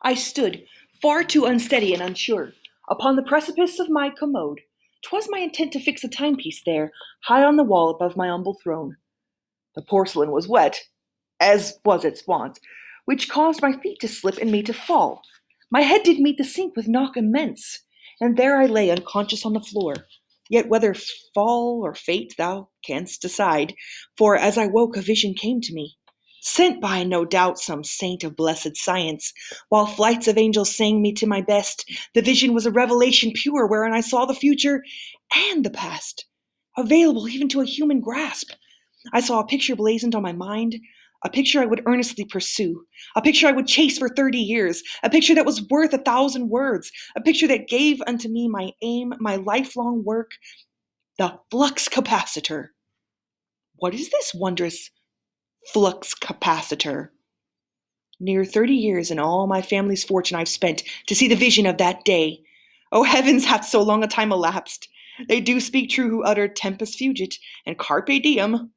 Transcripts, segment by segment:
I stood, far too unsteady and unsure, upon the precipice of my commode. 'Twas my intent to fix a timepiece there, high on the wall above my humble throne. The porcelain was wet, as was its wont, which caused my feet to slip and me to fall. My head did meet the sink with knock immense, and there I lay unconscious on the floor. Yet whether fall or fate thou canst decide, for as I woke a vision came to me, sent by, no doubt, some saint of blessed science, while flights of angels sang me to my best. The vision was a revelation pure, wherein I saw the future and the past, available even to a human grasp. I saw a picture blazoned on my mind, a picture I would earnestly pursue, a picture I would chase for 30 years, a picture that was worth 1,000 words, a picture that gave unto me my aim, my lifelong work, the flux capacitor. What is this wondrous flux capacitor? Near 30 years and all my family's fortune I've spent to see the vision of that day. Oh heavens, hath so long a time elapsed! They do speak true who utter tempus fugit and carpe diem.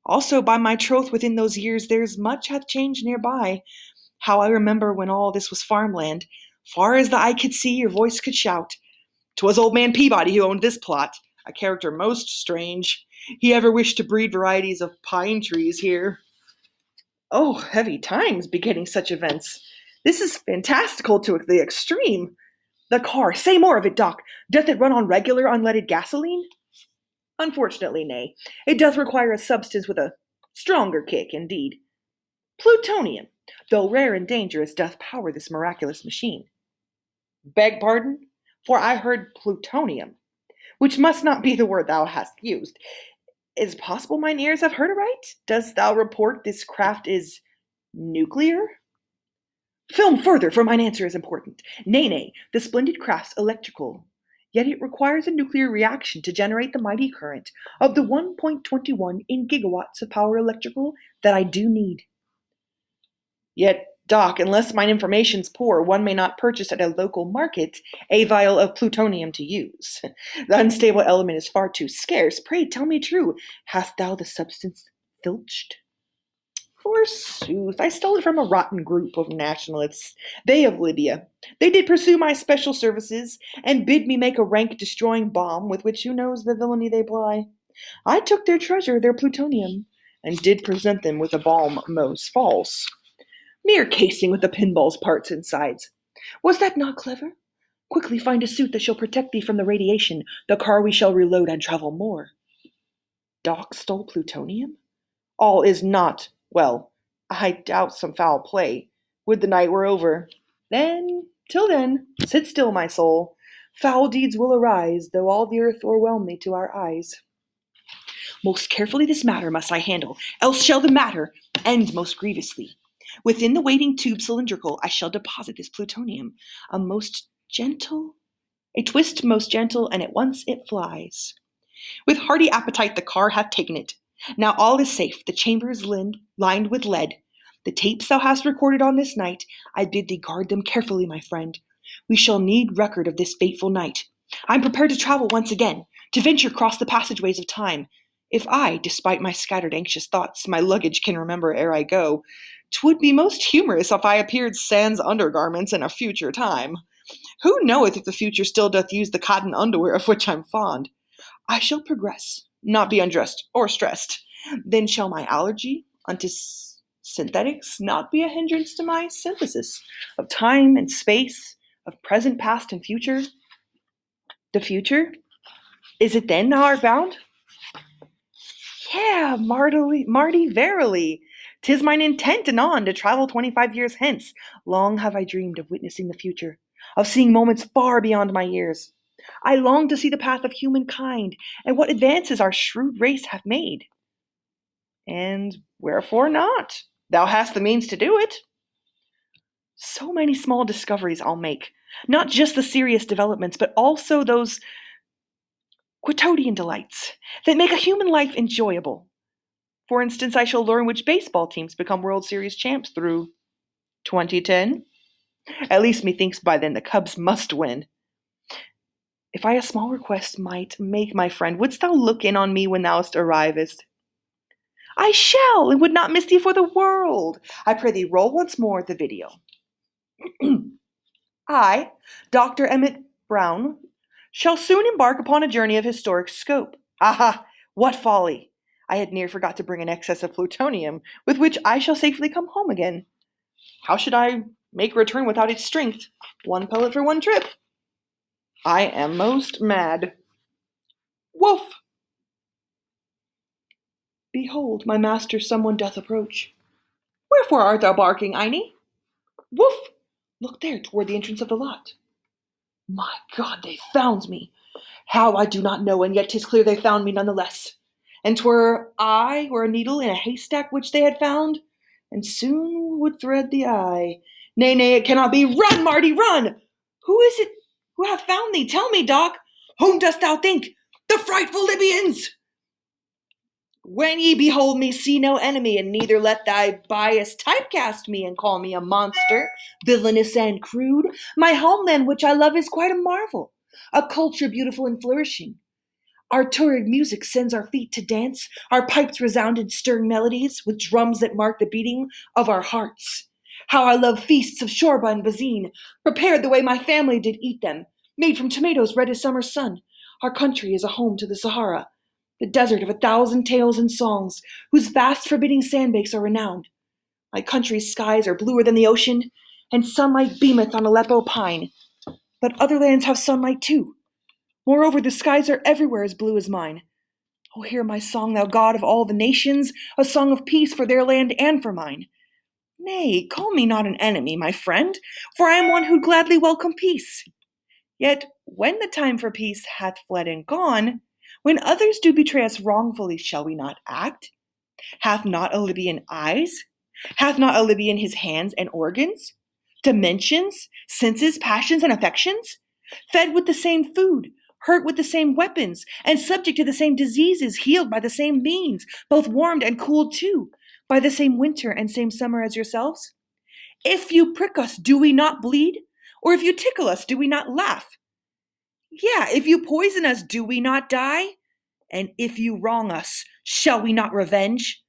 Also, by my troth, within those years there's much hath changed nearby. How I remember when all this was farmland. Far as the eye could see, your voice could shout. 'Twas old man Peabody who owned this plot, a character most strange. He ever wished to breed varieties of pine trees here. Oh, heavy times begetting such events. This is fantastical to the extreme. The car, say more of it, Doc. Doth it run on regular unleaded gasoline? Unfortunately, nay. It doth require a substance with a stronger kick, indeed. Plutonium, though rare and dangerous, doth power this miraculous machine. Beg pardon? For I heard plutonium, which must not be the word thou hast used. Is it possible mine ears have heard aright? Dost thou report this craft is nuclear? Film further, for mine answer is important. Nay, nay, the splendid craft's electrical, yet it requires a nuclear reaction to generate the mighty current of the 1.21 in gigawatts of power electrical that I do need. Yet, Doc, unless mine information's poor, one may not purchase at a local market a vial of plutonium to use. The unstable element is far too scarce. Pray tell me true, hast thou the substance filched? Forsooth, I stole it from a rotten group of nationalists, they of Libya. They did pursue my special services, and bid me make a rank-destroying bomb, with which who knows the villainy they ply. I took their treasure, their plutonium, and did present them with a bomb most false. Mere casing with the pinball's parts and sides. Was that not clever? Quickly find a suit that shall protect thee from the radiation, the car we shall reload and travel more. Doc stole plutonium? All is not well. I doubt some foul play. Would the night were over. Then, till then, sit still, my soul. Foul deeds will arise, though all the earth o'erwhelm thee to our eyes. Most carefully this matter must I handle, else shall the matter end most grievously. Within the waiting tube cylindrical I shall deposit this plutonium, a twist most gentle, and at once it flies. With hearty appetite the car hath taken it. Now all is safe, the chamber is lined with lead. The tapes thou hast recorded on this night, I bid thee guard them carefully, my friend. We shall need record of this fateful night. I'm prepared to travel once again, to venture across the passageways of time. If I, despite my scattered anxious thoughts, my luggage can remember ere I go, 'twould be most humorous if I appeared sans undergarments in a future time. Who knoweth if the future still doth use the cotton underwear of which I'm fond? I shall progress, not be undressed or stressed. Then shall my allergy unto synthetics not be a hindrance to my synthesis of time and space, of present, past, and future. The future? Is it then thou art bound? Yeah, Marty, verily. 'Tis mine intent anon to travel 25 years hence. Long have I dreamed of witnessing the future, of seeing moments far beyond my years. I long to see the path of humankind, and what advances our shrewd race have made. And wherefore not? Thou hast the means to do it. So many small discoveries I'll make, not just the serious developments, but also those quotidian delights that make a human life enjoyable. For instance, I shall learn which baseball teams become World Series champs through 2010. At least methinks by then the Cubs must win. If I a small request might make, my friend, wouldst thou look in on me when thou arrivest? I shall, and would not miss thee for the world. I pray thee roll once more the video. I, Dr. Emmett Brown, shall soon embark upon a journey of historic scope. Aha! What folly! I had near forgot to bring an excess of plutonium, with which I shall safely come home again. How should I make return without its strength? One pellet for one trip. I am most mad. Woof! Behold, my master, someone doth approach. Wherefore art thou barking, Einie? Woof! Look there, toward the entrance of the lot. My God, they found me. How I do not know, and yet 'tis clear they found me none the less. And 'twere I were a needle in a haystack which they had found, and soon would thread the eye. Nay, nay, it cannot be. Run, Marty, run! Who is it who hath found thee? Tell me, Doc. Whom dost thou think? The frightful Libyans! When ye behold me, see no enemy, and neither let thy bias typecast me and call me a monster, villainous and crude. My homeland, which I love, is quite a marvel, a culture beautiful and flourishing. Our torrid music sends our feet to dance, our pipes resound in stirring melodies, with drums that mark the beating of our hearts. How I love feasts of shorba and bazine, prepared the way my family did eat them, made from tomatoes red as summer sun. Our country is a home to the Sahara, the desert of 1,000 tales and songs, whose vast forbidding sandbanks are renowned. My country's skies are bluer than the ocean, and sunlight beameth on Aleppo pine. But other lands have sunlight too. Moreover, the skies are everywhere as blue as mine. Oh, hear my song, thou God of all the nations, a song of peace for their land and for mine. Nay, call me not an enemy, my friend, for I am one who'd gladly welcome peace. Yet, when the time for peace hath fled and gone, when others do betray us wrongfully, shall we not act? Hath not a Libyan eyes? Hath not a Libyan his hands and organs? Dimensions, senses, passions, and affections? Fed with the same food, hurt with the same weapons, and subject to the same diseases, healed by the same means, both warmed and cooled too, by the same winter and same summer as yourselves? If you prick us, do we not bleed? Or if you tickle us, do we not laugh? Yeah, if you poison us, do we not die? And if you wrong us, shall we not revenge?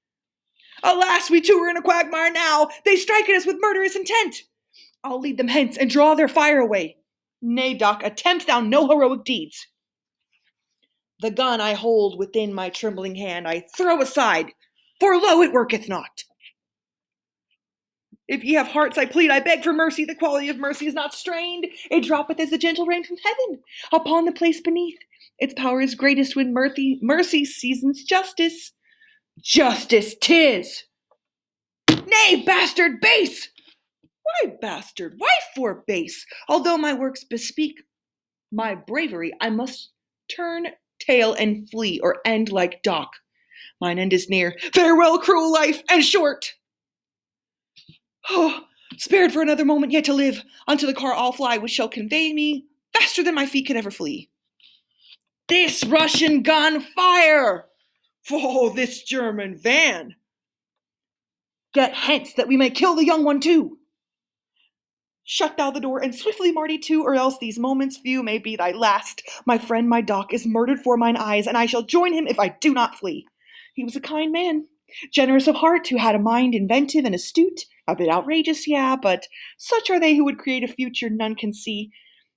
Alas, we too are in a quagmire now. They strike at us with murderous intent. I'll lead them hence and draw their fire away. Nay, Doc, attempt thou no heroic deeds. The gun I hold within my trembling hand I throw aside, for lo, it worketh not. If ye have hearts, I plead, I beg for mercy. The quality of mercy is not strained. It droppeth as the gentle rain from heaven upon the place beneath. Its power is greatest when mercy seasons justice. Justice 'tis. Nay, bastard, base! Why bastard? Why for base? Although my works bespeak my bravery, I must turn tail and flee, or end like Doc. Mine end is near. Farewell, cruel life, and short! Oh, spared for another moment yet to live, unto the car I'll fly, which shall convey me faster than my feet could ever flee. This Russian gun, fire! Oh, this German van! Get hence, that we may kill the young one too. Shut thou the door, and swiftly, Marty, too, or else these moments few may be thy last. My friend, my Doc, is murdered for mine eyes, and I shall join him if I do not flee. He was a kind man, generous of heart, who had a mind inventive and astute, a bit outrageous, yeah, but such are they who would create a future none can see.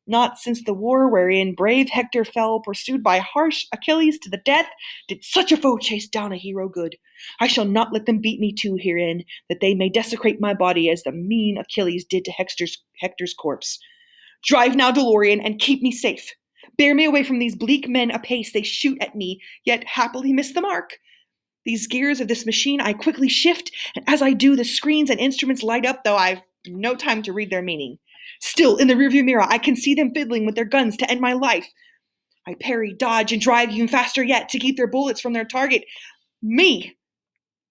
Not since the war wherein brave Hector fell, pursued by harsh Achilles to the death, did such a foe chase down a hero good. I shall not let them beat me too herein, that they may desecrate my body as the mean Achilles did to Hector's corpse. Drive now, DeLorean, and keep me safe. Bear me away from these bleak men apace. They shoot at me, yet happily miss the mark. These gears of this machine I quickly shift, and as I do, the screens and instruments light up, though I've no time to read their meaning. Still, in the rearview mirror, I can see them fiddling with their guns to end my life. I parry, dodge, and drive even faster yet to keep their bullets from their target. Me!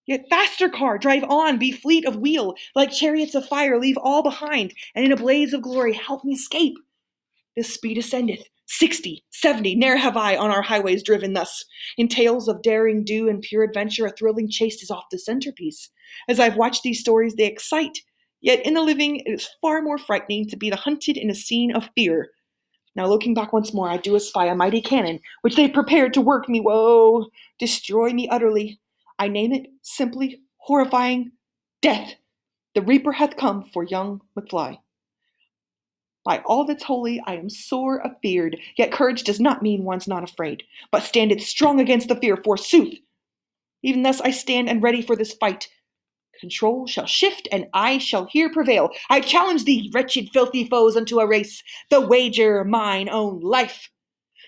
Yet faster, car, drive on, be fleet of wheel, like chariots of fire, leave all behind, and in a blaze of glory help me escape. This speed ascendeth, 60, 70, ne'er have I on our highways driven thus. In tales of daring do and pure adventure, a thrilling chase is oft the centerpiece. As I've watched these stories, they excite, yet in the living it is far more frightening to be the hunted in a scene of fear. Now looking back once more, I do espy a mighty cannon, which they've prepared to work me woe, destroy me utterly. I name it simply, horrifying, death. The Reaper hath come for young McFly. By all that's holy, I am sore afeard. Yet courage does not mean one's not afraid, but standeth strong against the fear, forsooth. Even thus I stand and ready for this fight. Control shall shift, and I shall here prevail. I challenge thee, wretched, filthy foes, unto a race. The wager, mine own life.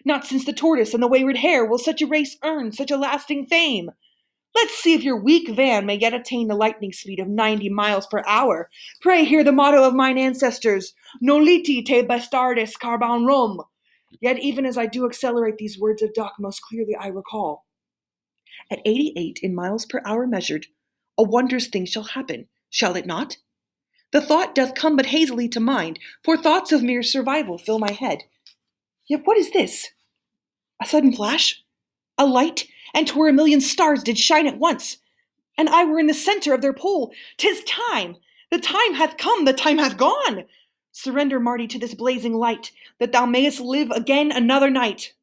Not since the tortoise and the wayward hare will such a race earn such a lasting fame. Let's see if your weak van may yet attain the lightning speed of 90 miles per hour. Pray hear the motto of mine ancestors, Noliti te bastardes carbon rom. Yet even as I do accelerate these words of Doc, most clearly I recall. At 88 in miles per hour measured, a wondrous thing shall happen, shall it not? The thought doth come but hazily to mind, for thoughts of mere survival fill my head. Yet what is this? A sudden flash? A light? And 'twere a million stars did shine at once, and I were in the centre of their pole. 'Tis time! The time hath come, the time hath gone! Surrender, Marty, to this blazing light, that thou mayest live again another night.